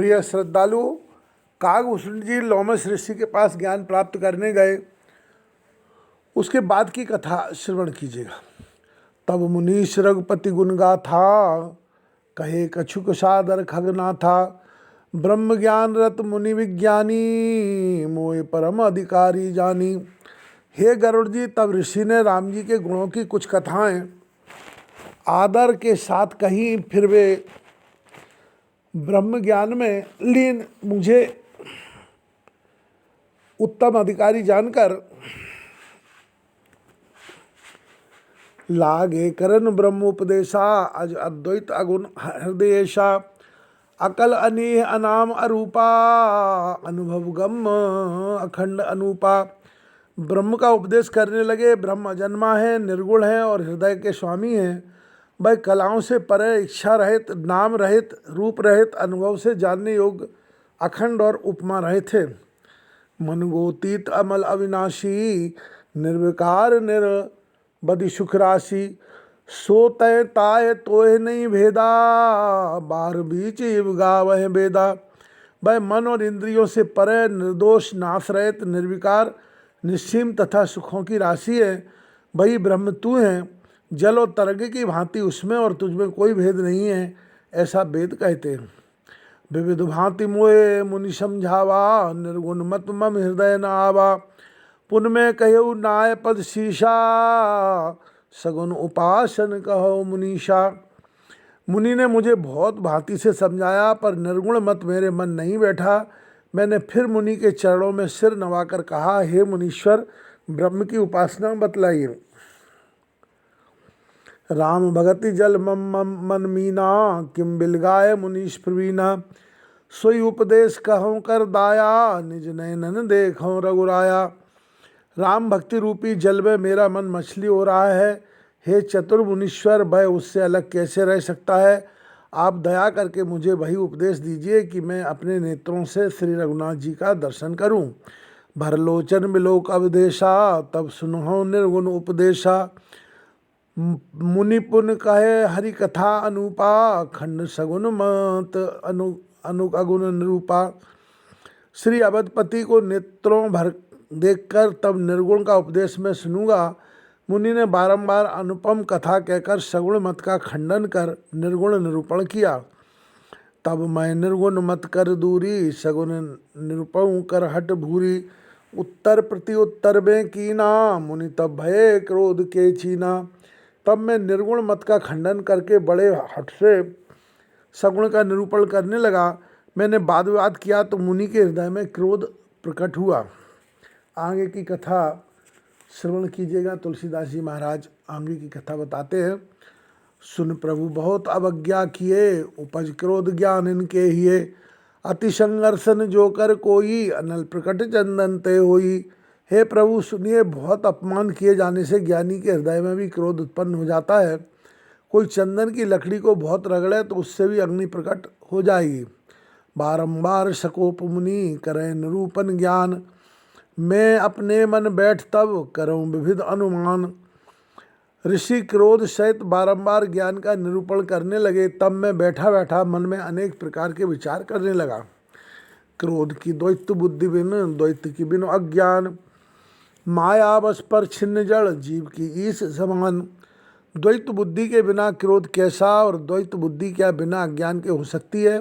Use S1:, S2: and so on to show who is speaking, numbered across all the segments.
S1: प्रिय श्रद्धालु, काकभूषण जी लोमस ऋषि के पास ज्ञान प्राप्त करने गए। उसके बाद की कथा श्रवण कीजिएगा। तब मुनीश रघुपति गुण गाथा, कहे कछुक सादर खगनाथा। ब्रह्म ज्ञान रत मुनि विज्ञानी, मोय परम अधिकारी जानी। हे गरुड़ जी, तब ऋषि ने राम जी के गुणों की कुछ कथाएं आदर के साथ कहीं। फिर वे ब्रह्म ज्ञान में लीन मुझे उत्तम अधिकारी जानकर लागे करन ब्रह्म उपदेशा। अज अद्वैत अगुण हृदयेशा। अकल अनेह अनाम अरूपा, अनुभव गम अखंड अनूपा। ब्रह्म का उपदेश करने लगे। ब्रह्म अजन्मा है, निर्गुण है और हृदय के स्वामी हैं। वह कलाओं से परे, इच्छा रहित, नाम रहित, रूप रहित, अनुभव से जानने योग्य, अखंड और उपमा रहित थे। मनगोतीत अमल अविनाशी, निर्विकार निरबधि सुख राशि। सो तय ताय तोय नहीं भेदा, बार बीच इव गावह बेदा। वह मन और इंद्रियों से परे, निर्दोष, नाश रहित, निर्विकार, निश्चिम तथा सुखों की राशि है। वही ब्रह्म तू है। जल और तरंग की भांति उसमें और तुझमें कोई भेद नहीं है, ऐसा वेद कहते हैं। विविध भांति मोए मुनि समझावा, निर्गुण मत मम हृदय न आवा। पुन में कहु नाय पद शीशा, सगुन उपासन कहो मुनीषा। मुनि ने मुझे बहुत भांति से समझाया, पर निर्गुण मत मेरे मन नहीं बैठा। मैंने फिर मुनि के चरणों में सिर नवाकर कहा, हे मुनीश्वर, ब्रह्म की उपासना बतलाइए। राम भगति जल मम मन मीना, किम बिलगाय मुनीश प्रवीणा। सोई उपदेश कहूँ कर दाया, निज नयनन देखूँ रघुराया। राम भक्ति रूपी जल में मेरा मन मछली हो रहा है। हे चतुर मुनीश्वर, भय उससे अलग कैसे रह सकता है। आप दया करके मुझे वही उपदेश दीजिए कि मैं अपने नेत्रों से श्री रघुनाथ जी का दर्शन करूं। भरलोचन बिलोक अवदेशा, तब सुनहो निर्गुण उपदेशा। मुनि पुन कहे हरि कथा अनुपा, खंड सगुन मत अगुण निरूपा। श्री अवधपति को नेत्रों भर देखकर तब निर्गुण का उपदेश मैं सुनूंगा। मुनि ने बारंबार अनुपम कथा कहकर सगुण मत का खंडन कर निर्गुण निरूपण किया। तब मैं निर्गुण मत कर दूरी, सगुण निरूपण कर हट भूरी। उत्तर प्रति उत्तर में कीना, मुनि तब भय क्रोध के चीना। तब मैं निर्गुण मत का खंडन करके बड़े हट से सगुण का निरूपण करने लगा। मैंने वाद विवाद किया तो मुनि के हृदय में क्रोध प्रकट हुआ। आगे की कथा श्रवण कीजिएगा। तुलसीदास जी महाराज आगे की कथा बताते हैं। सुन प्रभु बहुत अवज्ञा किए, उपज क्रोध ज्ञान इनके हिए। अति संघर्षन जो कर कोई, अनल प्रकट चंदन ते होई। हे प्रभु सुनिए, बहुत अपमान किए जाने से ज्ञानी के हृदय में भी क्रोध उत्पन्न हो जाता है। कोई चंदन की लकड़ी को बहुत रगड़े तो उससे भी अग्नि प्रकट हो जाएगी। बारंबार सकोप मुनि करें निरूपण ज्ञान, मैं अपने मन बैठ तब करूं विविध अनुमान। ऋषि क्रोध सहित बारंबार ज्ञान का निरूपण करने लगे। तब मैं बैठा बैठा मन में अनेक प्रकार के विचार करने लगा। क्रोध की द्वैत बुद्धि बिन, द्वैत की बिन अज्ञान। माया बस पर छिन्न जड़, जीव की ईश समान। द्वैत बुद्धि के बिना क्रोध कैसा, और द्वैत बुद्धि क्या बिना अज्ञान के हो सकती है।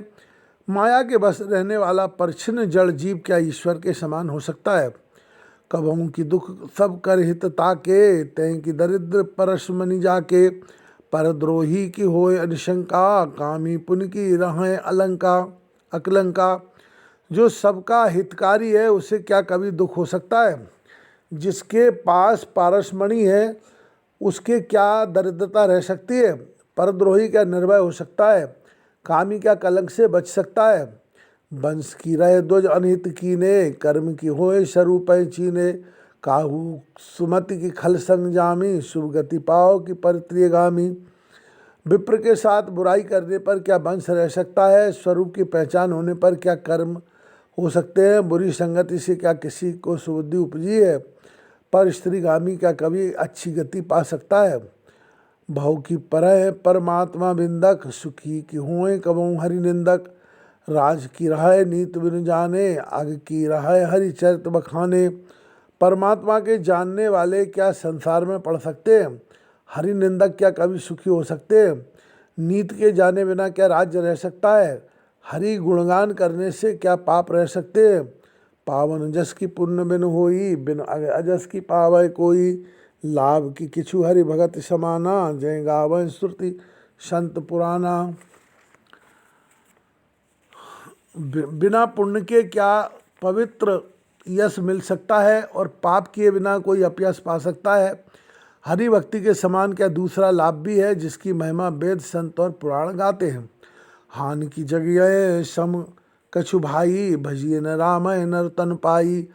S1: माया के बस रहने वाला परछिन्न जड़ जीव क्या ईश्वर के समान हो सकता है। कबहू की दुख सब कर हित ताके, तैं की दरिद्र परस मनि जाके। परद्रोही की होए अनुशंका, कामी पुन की रहें अलंका अकलंका। जो सबका हितकारी है उसे क्या कभी दुख हो सकता है। जिसके पास पारसमणि है उसके क्या दरिद्रता रह सकती है। परद्रोही क्या निर्भय हो सकता है। कामी क्या कलंक से बच सकता है। वंश की रह ध्वज अनहित कीने, कर्म की होए स्वरूप चीने। काहू सुमति की खल संग जामी, शुभ गति पाओ की परित्रियगामी। विप्र के साथ बुराई करने पर क्या वंश रह सकता है। स्वरूप की पहचान होने पर क्या कर्म हो सकते हैं। बुरी संगति से क्या किसी को सुबुद्धि उपजी है। पर स्त्रीगामी क्या कभी अच्छी गति पा सकता है। भव की परह परमात्मा बिंदक, सुखी की होए कबहू हरि निंदक। राज की रहाय नीत बिन जाने, आग की रहाय हरि चरित बखाने। परमात्मा के जानने वाले क्या संसार में पढ़ सकते हैं? हरि निंदक क्या कभी सुखी हो सकते हैं? नीत के जाने बिना क्या राज्य रह सकता है? हरि गुणगान करने से क्या पाप रह सकते हैं? पावन जस की पुण्य बिन होई, बिन अजस की पावै कोई। लाभ की किछु हरि भगत समाना, जय गावै श्रुति संत पुराना। बिना पुण्य के क्या पवित्र यश मिल सकता है, और पाप किए बिना कोई अपयश पा सकता है? हरि भक्ति के समान क्या दूसरा लाभ भी है, जिसकी महिमा वेद संत और पुराण गाते हैं? हानि की जगह सम कछु भाई, भजिए न राम नर तन पाई।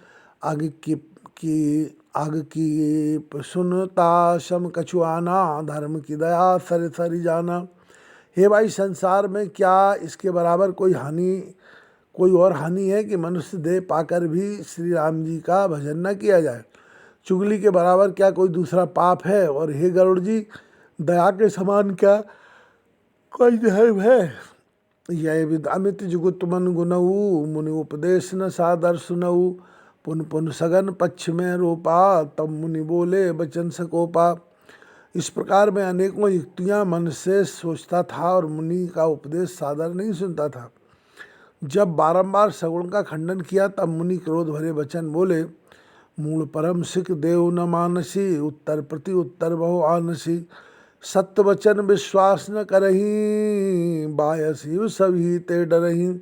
S1: आग की सुनता सम कछु आना, धर्म की दया सर सरी जाना। हे भाई, संसार में क्या इसके बराबर कोई और हानि है कि मनुष्य देह पाकर भी श्री राम जी का भजन न किया जाए? चुगली के बराबर क्या कोई दूसरा पाप है? और हे गरुड़ जी, दया के समान क्या कोई धर्म है? यह विदामित जुगुत मन गुनऊ, मुनि उपदेश न सादर सुनऊ। पुन पुन सगन पक्ष में रोपा, तब मुनि बोले बचन सकोपा। इस प्रकार मैं अनेकों युक्तियां मन से सोचता था और मुनि का उपदेश सादर नहीं सुनता था। जब बारंबार सगुण का खंडन किया, तब मुनि क्रोध भरे वचन बोले। मूल परम सिख देव न मानसी, उत्तर प्रति उत्तर बहु आनसी। सत्य वचन विश्वास न करही, बायसी सभी ते डरही।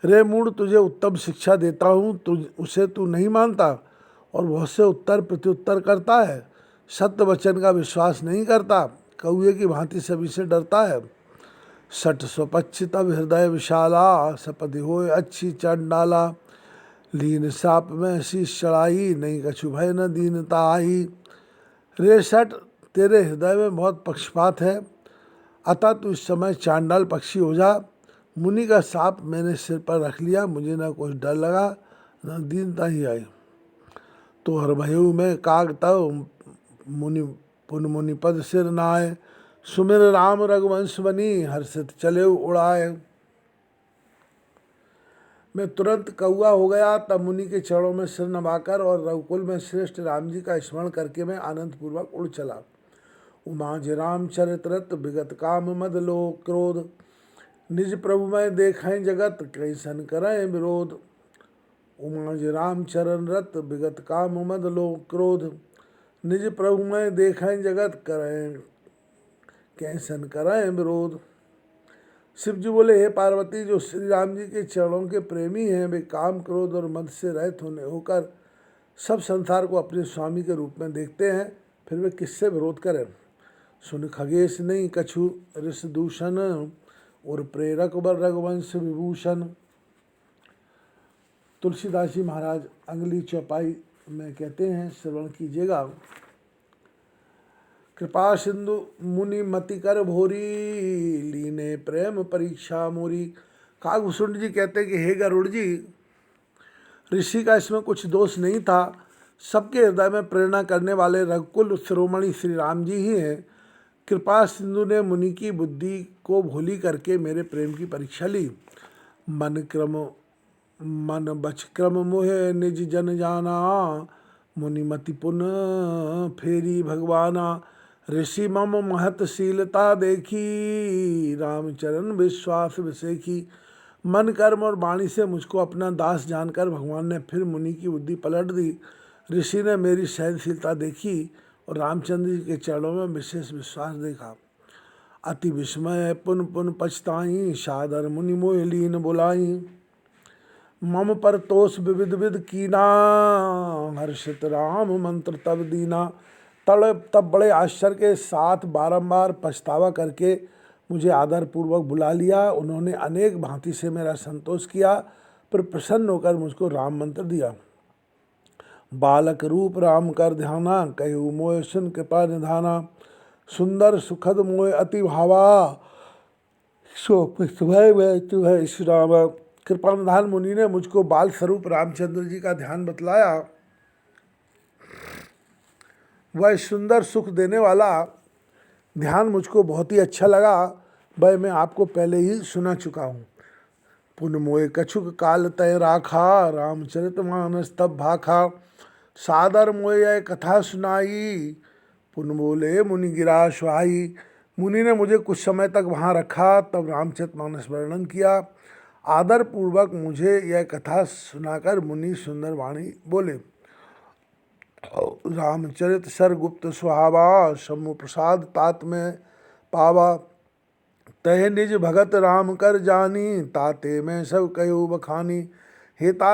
S1: रे मूढ़, तुझे उत्तम शिक्षा देता हूँ, उसे तू नहीं मानता और बहुत से उत्तर प्रत्युत्तर करता है। सत्य वचन का विश्वास नहीं करता, कौए की भांति सभी से डरता है। सठ स्वपच्छ तब हृदय विशाला, सपदि होय अच्छी चंडाला। लीन साप में शीश चढ़ाई, नहीं कछु भय न दीनता आई। रे सठ, तेरे हृदय में बहुत पक्षपात है, अतः तू इस समय चांडाल पक्षी हो जा। मुनि का साप मैंने सिर पर रख लिया, मुझे न कुछ डर लगा न दीनता ही आई। तो हर भयु में काग तव, मुनि पुन मुनि पद सिर नाय। सुमिर राम रघुवंश बनी, हर्षित चले उड़ाए। मैं तुरंत कौआ हो गया, तब मुनि के चरणों में सिर नवाकर और रघुकुल में श्रेष्ठ राम जी का स्मरण करके मैं आनंद पूर्वक उड़ चला। उमा जी राम चरित्रत, विगत काम मद लो क्रोध। निज प्रभु में देखें जगत, कैसन करें विरोध। उमा जी राम चरण रत, विगत काम मद लो क्रोध। निज प्रभु में देखें जगत, करें कैसन करें विरोध। शिव जी बोले, हे पार्वती, जो श्री राम जी के चरणों के प्रेमी हैं, वे काम क्रोध और मद से रहित होकर सब संसार को अपने स्वामी के रूप में देखते हैं, फिर वे किससे विरोध करें। सुन खगेश नहीं कछु ऋष दूषण, और प्रेरक बर रघुवंश विभूषण। तुलसीदास जी महाराज अगली चौपाई में कहते हैं, श्रवण कीजिएगा। कृपा सिंधु मुनि मति कर भोरी, लीने प्रेम परीक्षा मोरी। कागभूषुंड जी कहते हैं कि हे गरुड़ जी, ऋषि का इसमें कुछ दोष नहीं था। सबके हृदय में प्रेरणा करने वाले रघुकुल शिरोमणि श्री राम जी ही हैं। कृपा सिंधु ने मुनि की बुद्धि को भोली करके मेरे प्रेम की परीक्षा ली। मन बच क्रम मोहे निज जन जाना, मुनिमति पुन फेरी भगवाना। ऋषि मम महतशीलता देखी, रामचरण विश्वास विसेखी। मन कर्म और वाणी से मुझको अपना दास जानकर भगवान ने फिर मुनि की बुद्धि पलट दी। ऋषि ने मेरी सहनशीलता देखी और रामचंद्र जी के चरणों में विशेष विश्वास देखा। अति विस्मय पुन पुन पछताई, सादर मुनि मोह लीन बुलाई। मम पर तोष विविध विध कीना, हर्षित राम मंत्र तब दीना। तब बड़े आश्चर्य के साथ बारंबार पछतावा करके मुझे आदरपूर्वक बुला लिया। उन्होंने अनेक भांति से मेरा संतोष किया, फिर प्रसन्न होकर मुझको राम मंत्र दिया। बालक रूप राम कर ध्याना, कहु मोय सुन कृपा निधाना। सुंदर सुखद मोय अति भावा, सो तुम्हें श्री राम। कृपा निधान मुनि ने मुझको बाल स्वरूप रामचंद्र जी का ध्यान बतलाया। वह सुंदर सुख देने वाला ध्यान मुझको बहुत ही अच्छा लगा। वह मैं आपको पहले ही सुना चुका हूँ। पुन मोय कछुक काल तय राखा, रामचरित मानस तब भाखा। सादर मोय यह कथा सुनाई, पुन बोले मुनि गिरा सुहाई। मुनि ने मुझे कुछ समय तक वहाँ रखा, तब रामचरितमानस वर्णन किया। आदर पूर्वक मुझे यह कथा सुनाकर मुनि सुंदर वाणी बोले। रामचरित सर गुप्त सुहावा, शम्भु प्रसाद तात में पावा। तह निज भगत राम कर जानी, ताते में सब कयो बखानी। हे तात